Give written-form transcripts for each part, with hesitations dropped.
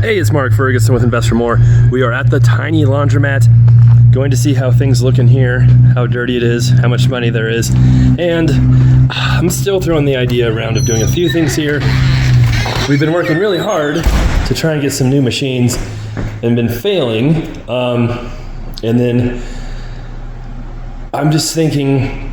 Hey, it's Mark Ferguson with Invest for More. We are at the tiny laundromat, going to see how things look in here, how dirty it is, how much money there is, and I'm still throwing the idea around of doing a few things here. We've been working really hard to try and get some new machines and been failing, and then I'm just thinking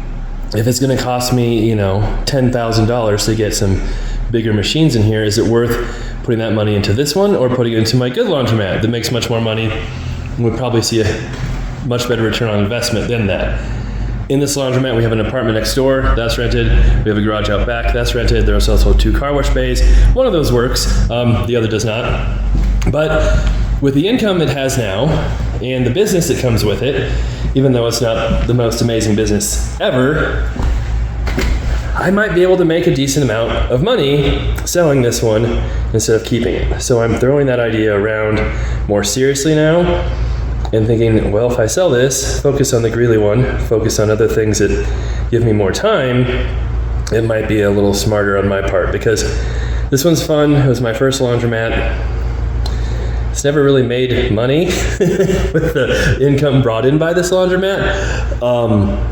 if it's going to cost me, $10,000 to get some bigger machines in here, is it worth putting that money into this one or putting it into my good laundromat that makes much more money and would probably see a much better return on investment than that? In this laundromat, we have an apartment next door, that's rented. We have a garage out back, that's rented. There's also 2 car wash bays. One of those works, the other does not. But with the income it has now and the business that comes with it, even though it's not the most amazing business ever, I might be able to make a decent amount of money selling this one instead of keeping it. So I'm throwing that idea around more seriously now and thinking, well, if I sell this, focus on the Greeley one, focus on other things that give me more time, it might be a little smarter on my part, because this one's fun. It was my first laundromat. It's never really made money with the income brought in by this laundromat.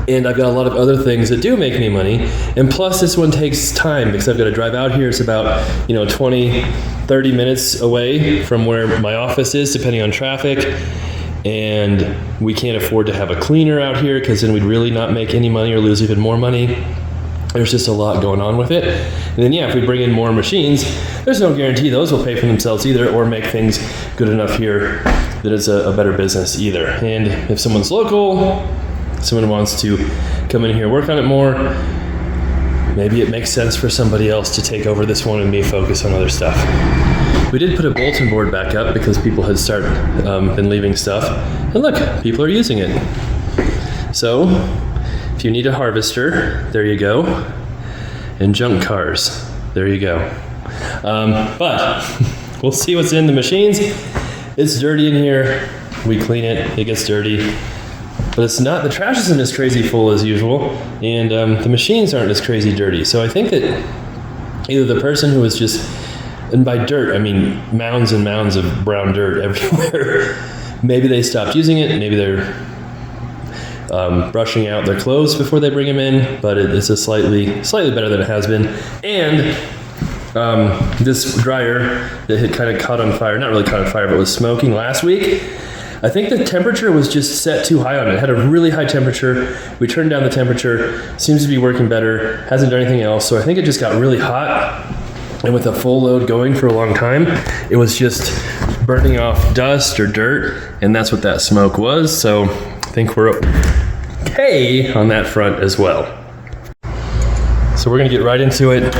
And I've got a lot of other things that do make me money. And plus this one takes time because I've got to drive out here. It's about 20, 30 minutes away from where my office is, depending on traffic. And we can't afford to have a cleaner out here because then we'd really not make any money or lose even more money. There's just a lot going on with it. And then if we bring in more machines, there's no guarantee those will pay for themselves either or make things good enough here that it's a better business either. And if someone's local, someone wants to come in here, work on it more, maybe it makes sense for somebody else to take over this one and me focus on other stuff. We did put a bulletin board back up because people had been leaving stuff. And look, people are using it. So if you need a harvester, there you go. And junk cars, there you go. But we'll see what's in the machines. It's dirty in here. We clean it, it gets dirty. But it's not, the trash isn't as crazy full as usual, and the machines aren't as crazy dirty. So I think that either the person who was just, and by dirt, I mean mounds and mounds of brown dirt everywhere, maybe they stopped using it, maybe they're brushing out their clothes before they bring them in, but it's a slightly better than it has been. And this dryer that had kind of caught on fire, not really caught on fire, but was smoking last week, I think the temperature was just set too high on it. It had a really high temperature. We turned down the temperature, seems to be working better, hasn't done anything else. So I think it just got really hot. And with a full load going for a long time, it was just burning off dust or dirt. And that's what that smoke was. So I think we're okay on that front as well. So we're gonna get right into it.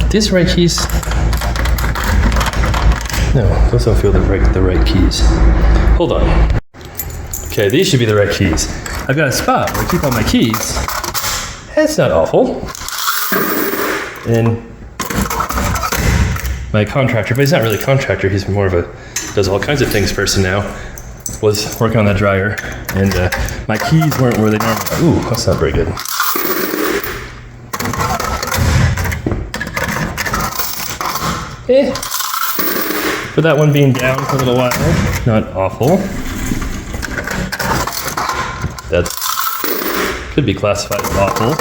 These right keys? No, those don't feel the right keys. Hold on. Okay, these should be the right keys. I've got a spot where I keep all my keys. That's not awful. And my contractor, but he's not really a contractor, he's more of does all kinds of things person now, was working on that dryer, and my keys weren't where they normally are. Ooh, that's not very good. For that one being down for a little while, not awful. That could be classified as awful.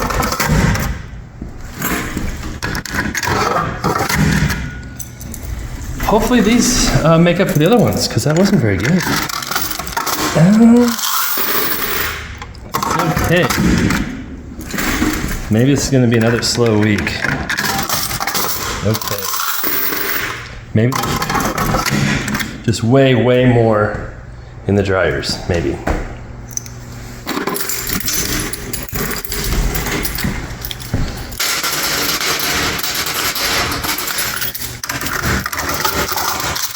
Hopefully these make up for the other ones, because that wasn't very good. Okay. Maybe this is going to be another slow week. Okay. Maybe just way more in the dryers, maybe.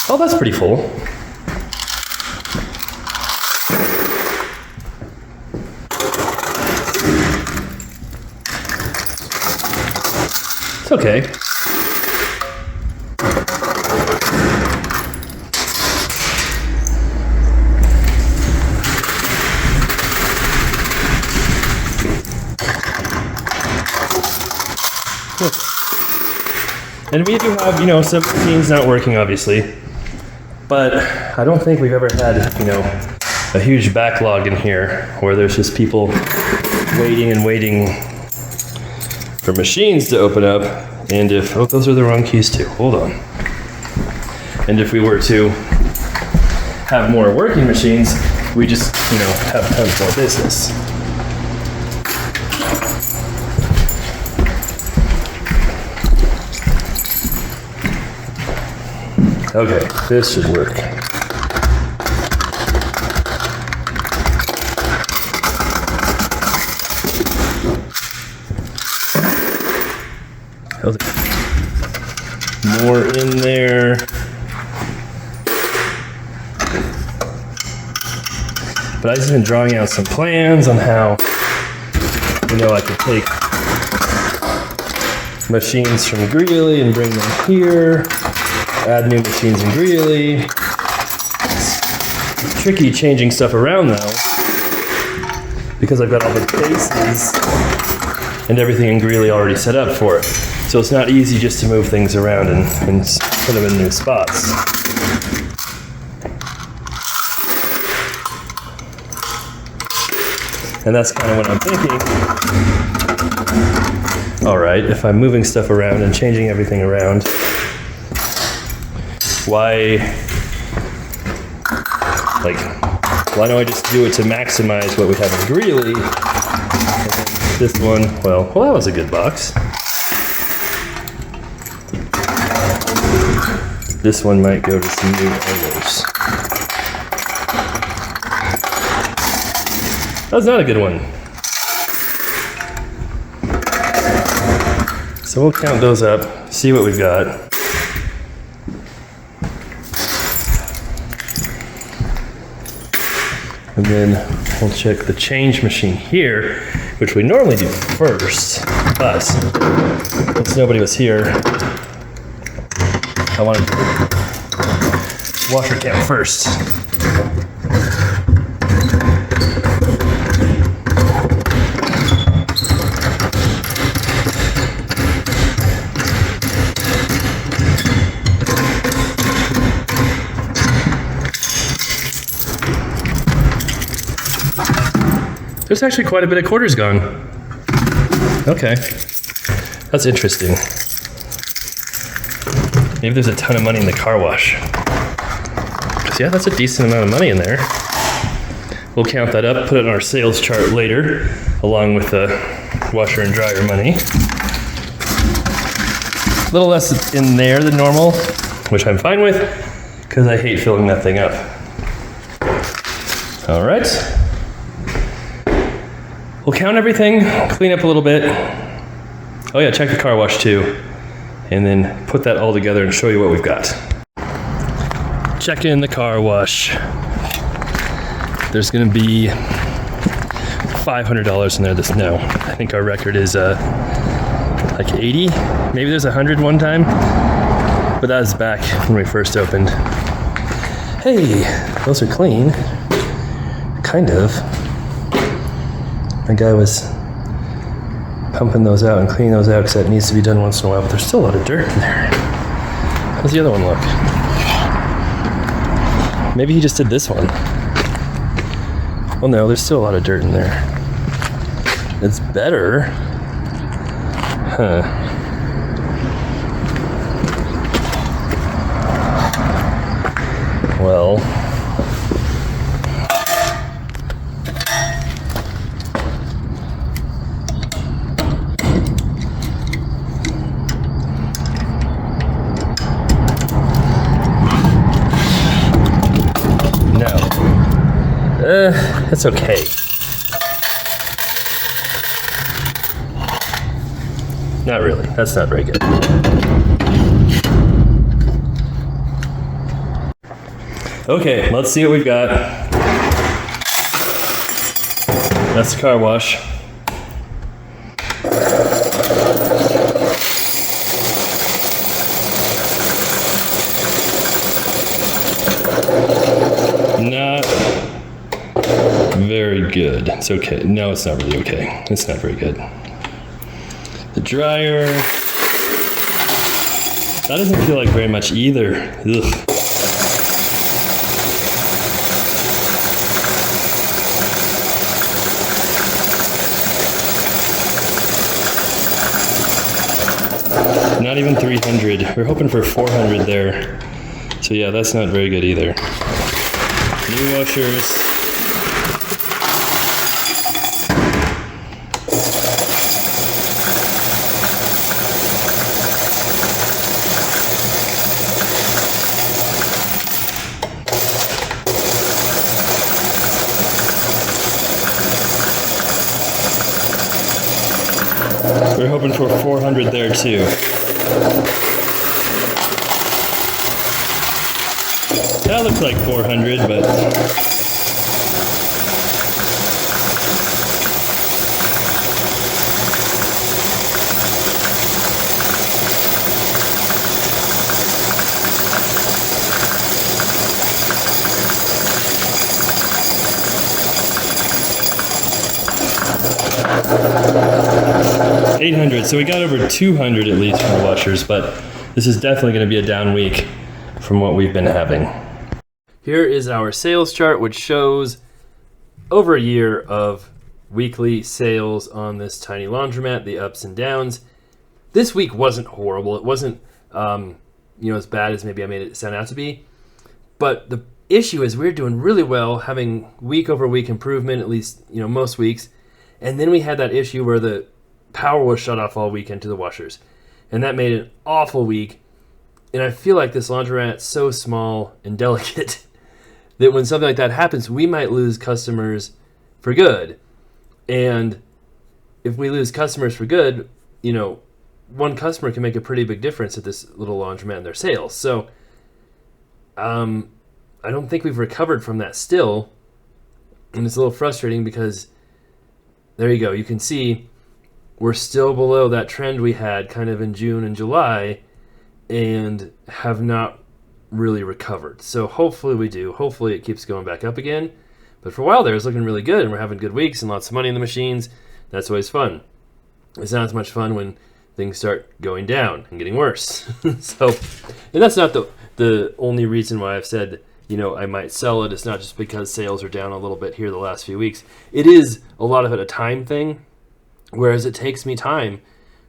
Oh, that's pretty full. It's okay. And we do have, you know, some machines not working, obviously. But I don't think we've ever had, you know, a huge backlog in here where there's just people waiting and waiting for machines to open up. And if, oh, those are the wrong keys too. Hold on. And if we were to have more working machines, we just, you know, have tons more business. Okay, this should work. More in there. But I've just been drawing out some plans on how, you know, I could take machines from Greeley and bring them here, add new machines in Greeley. It's tricky changing stuff around though, because I've got all the bases and everything in Greeley already set up for it. So it's not easy just to move things around and put them in new spots. And that's kind of what I'm thinking. All right, if I'm moving stuff around and changing everything around, why don't I just do it to maximize what we have in Greeley? And then this one, well, that was a good box. This one might go to some new owners. That was not a good one. So we'll count those up, see what we've got. And then we'll check the change machine here, which we normally do first, but since nobody was here, I wanted to washer count first. There's actually quite a bit of quarters gone. Okay, that's interesting. Maybe there's a ton of money in the car wash. 'Cause yeah, that's a decent amount of money in there. We'll count that up, put it in our sales chart later, along with the washer and dryer money. A little less in there than normal, which I'm fine with, because I hate filling that thing up. All right. We'll count everything, clean up a little bit. Oh yeah, check the car wash too. And then put that all together and show you what we've got. Check in the car wash. There's gonna be $500 in there no. I think our record is like 80. Maybe there's 100 one time. But that was back when we first opened. Hey, those are clean. Kind of. My guy was pumping those out and cleaning those out because that needs to be done once in a while, but there's still a lot of dirt in there. How's the other one look? Maybe he just did this one. Well, no, there's still a lot of dirt in there. It's better. Huh. Well. That's okay. Not really. That's not very good. Okay, let's see what we've got. That's the car wash. Not very good. It's okay. No, it's not really okay. It's not very good. The dryer. That doesn't feel like very much either. Ugh. Not even 300. We're hoping for 400 there. So yeah, that's not very good either. New washers. We're hoping for 400 there too. That looks like 400, but $800. So we got over 200 at least from the washers, but this is definitely going to be a down week from what we've been having. Here is our sales chart, which shows over a year of weekly sales on this tiny laundromat, the ups and downs. This week wasn't horrible. It wasn't as bad as maybe I made it sound out to be. But the issue is we're doing really well, having week over week improvement, at least most weeks. And then we had that issue where the power was shut off all weekend to the washers. And that made an awful week. And I feel like this laundromat's so small and delicate that when something like that happens, we might lose customers for good. And if we lose customers for good, one customer can make a pretty big difference at this little laundromat in their sales. So I don't think we've recovered from that still. And it's a little frustrating because there you go. You can see we're still below that trend we had kind of in June and July and have not really recovered. So hopefully we do. Hopefully it keeps going back up again. But for a while there, it's looking really good and we're having good weeks and lots of money in the machines. That's always fun. It's not as much fun when things start going down and getting worse. And that's not the only reason why I've said, I might sell it. It's not just because sales are down a little bit here the last few weeks. It is a lot of it a time thing, whereas it takes me time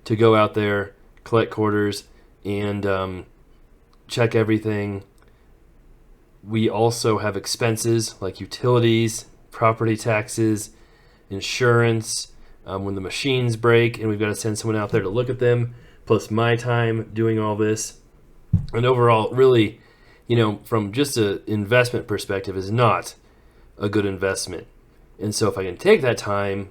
to go out there, collect quarters, and check everything. We also have expenses like utilities, property taxes, insurance, when the machines break and we've got to send someone out there to look at them, plus my time doing all this. And overall, really, from just an investment perspective, is not a good investment. And so if I can take that time,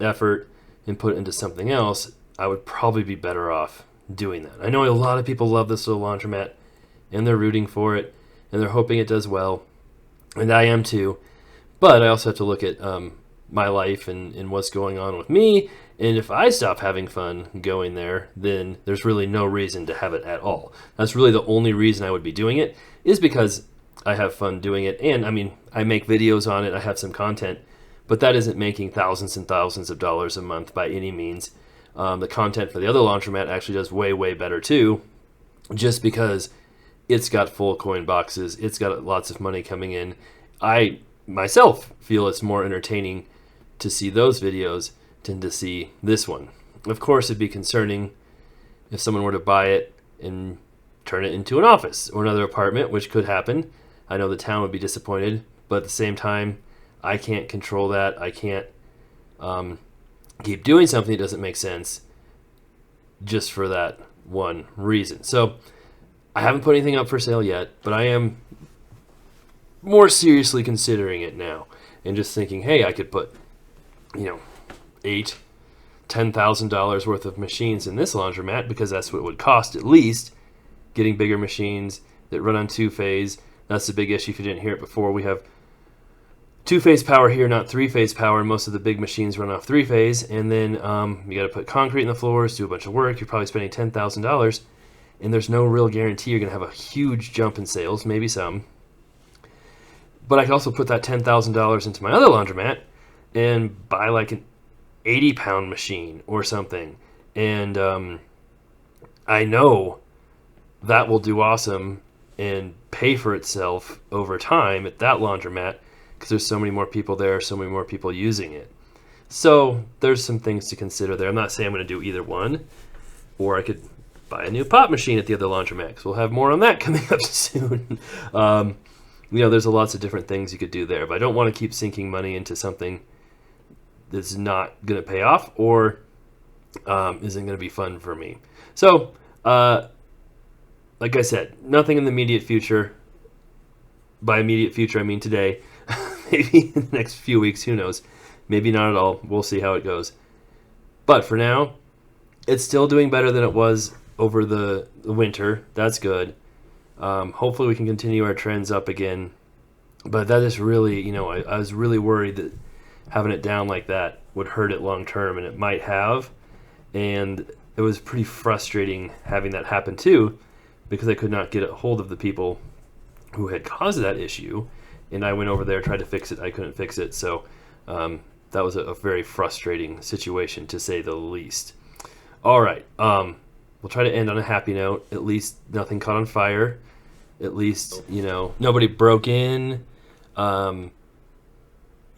effort, and put it into something else, I would probably be better off doing that. I know a lot of people love this little laundromat, and they're rooting for it, and they're hoping it does well, and I am too. But I also have to look at my life and what's going on with me, and if I stop having fun going there, then there's really no reason to have it at all. That's really the only reason I would be doing it, is because I have fun doing it, and I make videos on it, I have some content, but that isn't making thousands and thousands of dollars a month by any means. The content for the other laundromat actually does way, way better too, just because it's got full coin boxes, it's got lots of money coming in. I myself feel it's more entertaining to see those videos than to see this one. Of course, it'd be concerning if someone were to buy it and turn it into an office or another apartment, which could happen. I know the town would be disappointed, but at the same time, I can't control that. I can't keep doing something that doesn't make sense just for that one reason. So I haven't put anything up for sale yet, but I am more seriously considering it now and just thinking, hey, I could put, $8,000-$10,000 worth of machines in this laundromat, because that's what it would cost at least. Getting bigger machines that run on two-phase. That's the big issue if you didn't hear it before. We have two-phase power here, not three-phase power. Most of the big machines run off three-phase, and then you got to put concrete in the floors, do a bunch of work. You're probably spending $10,000, and there's no real guarantee you're going to have a huge jump in sales, maybe some. But I could also put that $10,000 into my other laundromat and buy like an 80-pound machine or something. And I know that will do awesome and pay for itself over time at that laundromat because there's so many more people there, so many more people using it. So there's some things to consider there. I'm not saying I'm going to do either one, or I could buy a new pop machine at the other laundromat because we'll have more on that coming up soon. There's lots of different things you could do there, but I don't want to keep sinking money into something that's not going to pay off or isn't going to be fun for me. So, like I said, nothing in the immediate future. By immediate future, I mean today. Maybe in the next few weeks, who knows? Maybe not at all. We'll see how it goes. But for now, it's still doing better than it was over the winter. That's good. Hopefully we can continue our trends up again. But that is really, I was really worried that having it down like that would hurt it long term, and it might have. And it was pretty frustrating having that happen too, because I could not get a hold of the people who had caused that issue. And I went over there, tried to fix it. I couldn't fix it. So that was a very frustrating situation, to say the least. All right. We'll try to end on a happy note. At least nothing caught on fire. At least, nobody broke in. There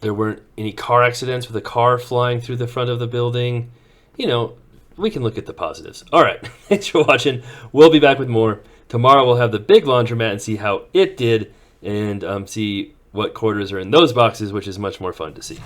weren't any car accidents with a car flying through the front of the building. We can look at the positives. All right. Thanks for watching. We'll be back with more. Tomorrow we'll have the big laundromat and see how it did, and see what quarters are in those boxes, which is much more fun to see.